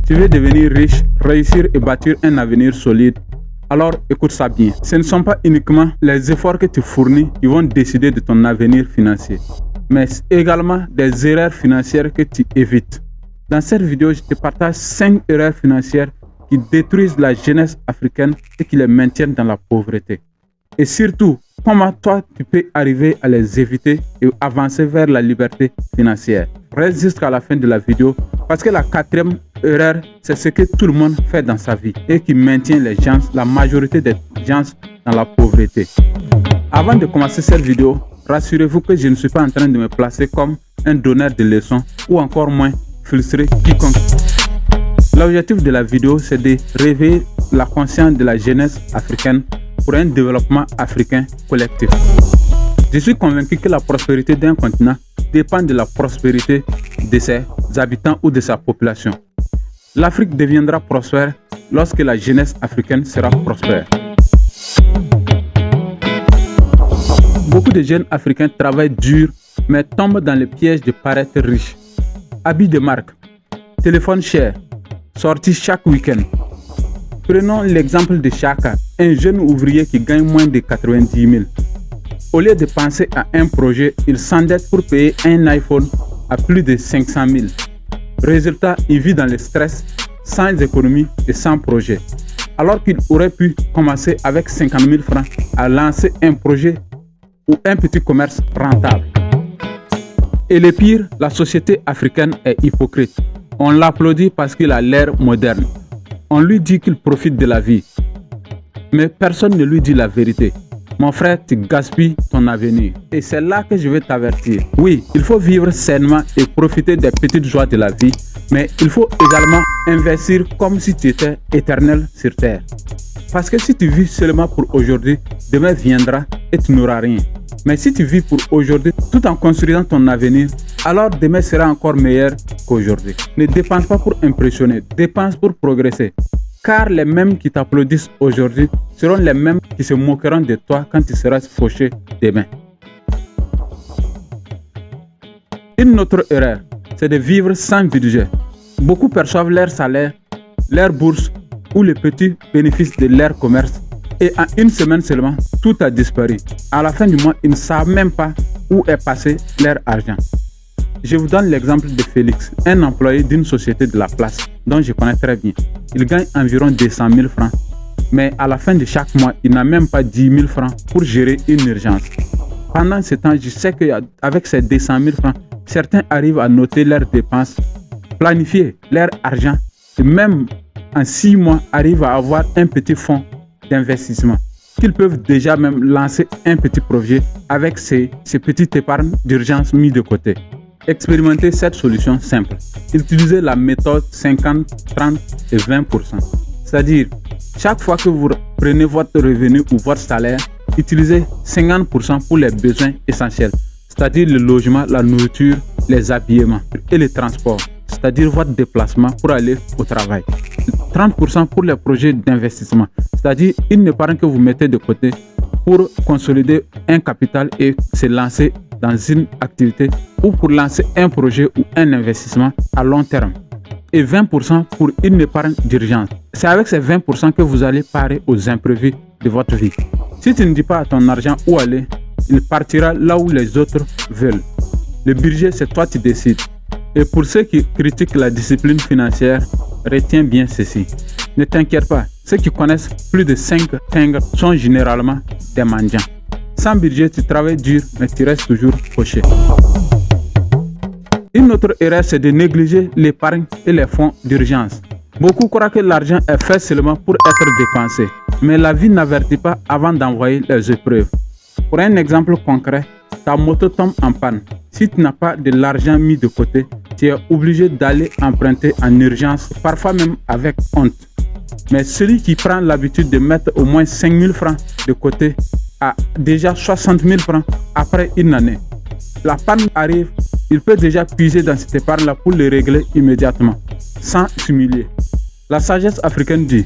Tu veux devenir riche, réussir et bâtir un avenir solide? Alors écoute ça bien. Ce ne sont pas uniquement les efforts que tu fournis qui vont décider de ton avenir financier, mais également des erreurs financières que tu évites. Dans cette vidéo, je te partage 5 erreurs financières qui détruisent la jeunesse africaine et qui les maintiennent dans la pauvreté. Et surtout, comment toi tu peux arriver à les éviter et avancer vers la liberté financière. Reste jusqu'à la fin de la vidéo parce que la 4e erreur, c'est ce que tout le monde fait dans sa vie et qui maintient les gens, la majorité des gens dans la pauvreté. Avant de commencer cette vidéo, rassurez-vous que je ne suis pas en train de me placer comme un donneur de leçons ou encore moins frustrer quiconque. L'objectif de la vidéo, c'est de réveiller la conscience de la jeunesse africaine pour un développement africain collectif. Je suis convaincu que la prospérité d'un continent dépend de la prospérité de ses habitants ou de sa population. L'Afrique deviendra prospère lorsque la jeunesse africaine sera prospère. Beaucoup de jeunes africains travaillent dur mais tombent dans le piège de paraître riches. Habits de marque, téléphone cher, sorties chaque week-end. Prenons l'exemple de Chaka, un jeune ouvrier qui gagne moins de 90 000. Au lieu de penser à un projet, il s'endette pour payer un iPhone à plus de 500 000. Résultat, il vit dans le stress, sans économie et sans projet. Alors qu'il aurait pu commencer avec 50 000 francs à lancer un projet ou un petit commerce rentable. Et le pire, la société africaine est hypocrite. On l'applaudit parce qu'il a l'air moderne. On lui dit qu'il profite de la vie. Mais personne ne lui dit la vérité. Mon frère, tu gaspilles ton avenir. Et c'est là que je veux t'avertir. Oui, il faut vivre sainement et profiter des petites joies de la vie. Mais il faut également investir comme si tu étais éternel sur terre. Parce que si tu vis seulement pour aujourd'hui, demain viendra et tu n'auras rien. Mais si tu vis pour aujourd'hui tout en construisant ton avenir, alors demain sera encore meilleur qu'aujourd'hui. Ne dépense pas pour impressionner, dépense pour progresser. Car les mêmes qui t'applaudissent aujourd'hui seront les mêmes qui se moqueront de toi quand tu seras fauché demain. Une autre erreur, c'est de vivre sans budget. Beaucoup perçoivent leur salaire, leur bourse ou les petits bénéfices de leur commerce. Et en une semaine seulement, tout a disparu. À la fin du mois, ils ne savent même pas où est passé leur argent. Je vous donne l'exemple de Félix, un employé d'une société de la place, dont je connais très bien. Il gagne environ 200 000 francs. Mais à la fin de chaque mois, il n'a même pas 10 000 francs pour gérer une urgence. Pendant ce temps, je sais qu'avec ces 200 000 francs, certains arrivent à noter leurs dépenses, planifier leur argent et même en 6 mois, arrivent à avoir un petit fonds d'investissement, qu'ils peuvent déjà même lancer un petit projet avec ces petites épargnes d'urgence mis de côté. Expérimentez cette solution simple. Utilisez la méthode 50, 30 et 20%. C'est-à-dire, chaque fois que vous prenez votre revenu ou votre salaire, utilisez 50% pour les besoins essentiels, c'est-à-dire le logement, la nourriture, les habillements et le transport, c'est-à-dire votre déplacement pour aller au travail. 30% pour les projets d'investissement, c'est-à-dire une épargne que vous mettez de côté pour consolider un capital et se lancer dans une activité ou pour lancer un projet ou un investissement à long terme. Et 20% pour une épargne d'urgence. C'est avec ces 20% que vous allez parer aux imprévus de votre vie. Si tu ne dis pas à ton argent où aller, il partira là où les autres veulent. Le budget, c'est toi qui décides. Et pour ceux qui critiquent la discipline financière, retiens bien ceci. Ne t'inquiète pas, ceux qui connaissent plus de 5 tingles sont généralement des mendiants. Sans budget, tu travailles dur, mais tu restes toujours fauché. Une autre erreur, c'est de négliger l'épargne et les fonds d'urgence. Beaucoup croient que l'argent est fait seulement pour être dépensé, mais la vie n'avertit pas avant d'envoyer les épreuves. Pour un exemple concret, ta moto tombe en panne. Si tu n'as pas de l'argent mis de côté, tu es obligé d'aller emprunter en urgence, parfois même avec honte. Mais celui qui prend l'habitude de mettre au moins 5 000 francs de côté a déjà 60 000 francs après une année. La panne arrive, il peut déjà puiser dans cette épargne-là pour le régler immédiatement, sans s'humilier. La sagesse africaine dit,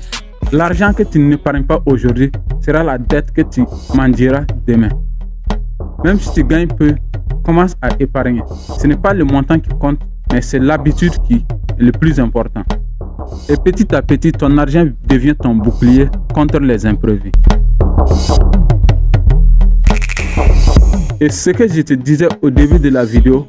l'argent que tu n'épargnes pas aujourd'hui sera la dette que tu mendieras demain. Même si tu gagnes peu, commence à épargner. Ce n'est pas le montant qui compte, mais c'est l'habitude qui est le plus important. Et petit à petit, ton argent devient ton bouclier contre les imprévus. Et ce que je te disais au début de la vidéo,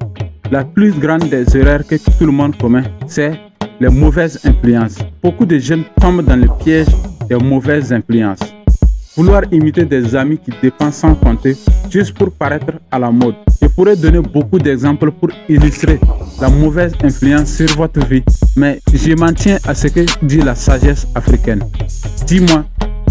la plus grande des erreurs que tout le monde commet, c'est les mauvaises influences. Beaucoup de jeunes tombent dans le piège des mauvaises influences. Vouloir imiter des amis qui dépensent sans compter juste pour paraître à la mode. Je pourrais donner beaucoup d'exemples pour illustrer la mauvaise influence sur votre vie, mais je m'en tiens à ce que dit la sagesse africaine. Dis-moi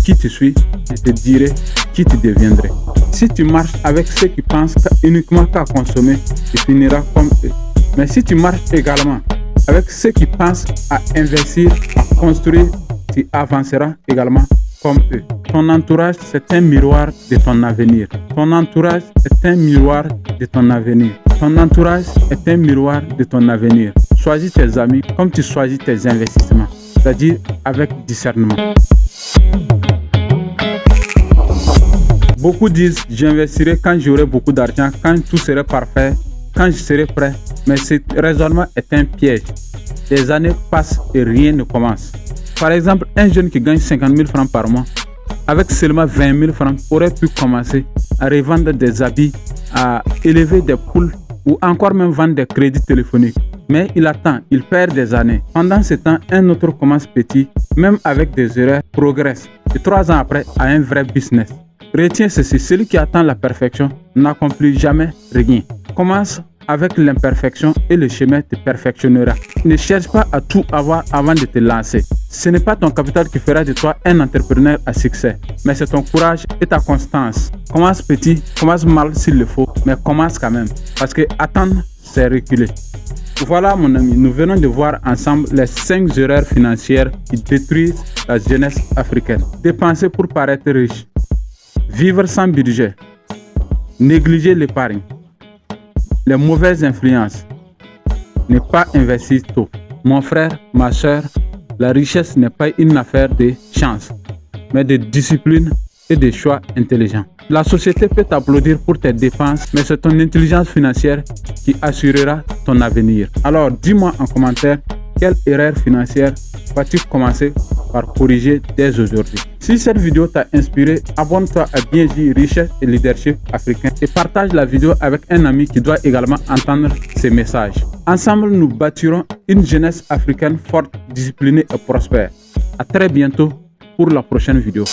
qui tu suis, je te dirai qui tu deviendrais. Si tu marches avec ceux qui pensent uniquement qu'à consommer, tu finiras comme eux. Mais si tu marches également avec ceux qui pensent à investir, à construire, tu avanceras également comme eux. Ton entourage, c'est un miroir de ton avenir. Ton entourage est un miroir de ton avenir. Ton entourage est un miroir de ton avenir. Choisis tes amis comme tu choisis tes investissements, c'est-à-dire avec discernement. Beaucoup disent j'investirai quand j'aurai beaucoup d'argent, quand tout serait parfait, quand je serai prêt. Mais ce raisonnement est un piège. Les années passent et rien ne commence. Par exemple, un jeune qui gagne 50 000 francs par mois, avec seulement 20 000 francs, aurait pu commencer à revendre des habits, à élever des poules ou encore même vendre des crédits téléphoniques. Mais il attend, il perd des années. Pendant ce temps, un autre commence petit, même avec des erreurs, progresse. Et 3 ans après, a un vrai business. Retiens ceci, celui qui attend la perfection n'accomplit jamais rien. Commence avec l'imperfection et le chemin te perfectionnera. Ne cherche pas à tout avoir avant de te lancer. Ce n'est pas ton capital qui fera de toi un entrepreneur à succès, mais c'est ton courage et ta constance. Commence petit, commence mal s'il le faut, mais commence quand même. Parce que attendre, c'est reculer. Voilà mon ami, nous venons de voir ensemble les 5 erreurs financières qui détruisent la jeunesse africaine. Dépenser pour paraître riche. Vivre sans budget. Négliger l'épargne. Les mauvaises influences. Ne pas investir tôt. Mon frère, ma soeur, la richesse n'est pas une affaire de chance, mais de discipline et de choix intelligents. La société peut t'applaudir pour tes dépenses, mais c'est ton intelligence financière qui assurera ton avenir. Alors dis-moi en commentaire quelle erreur financière vas-tu commencer par corriger dès aujourd'hui. Si cette vidéo t'a inspiré, abonne-toi à BNJ Richesse et Leadership Africain et partage la vidéo avec un ami qui doit également entendre ces messages. Ensemble, nous bâtirons une jeunesse africaine forte, disciplinée et prospère. À très bientôt pour la prochaine vidéo.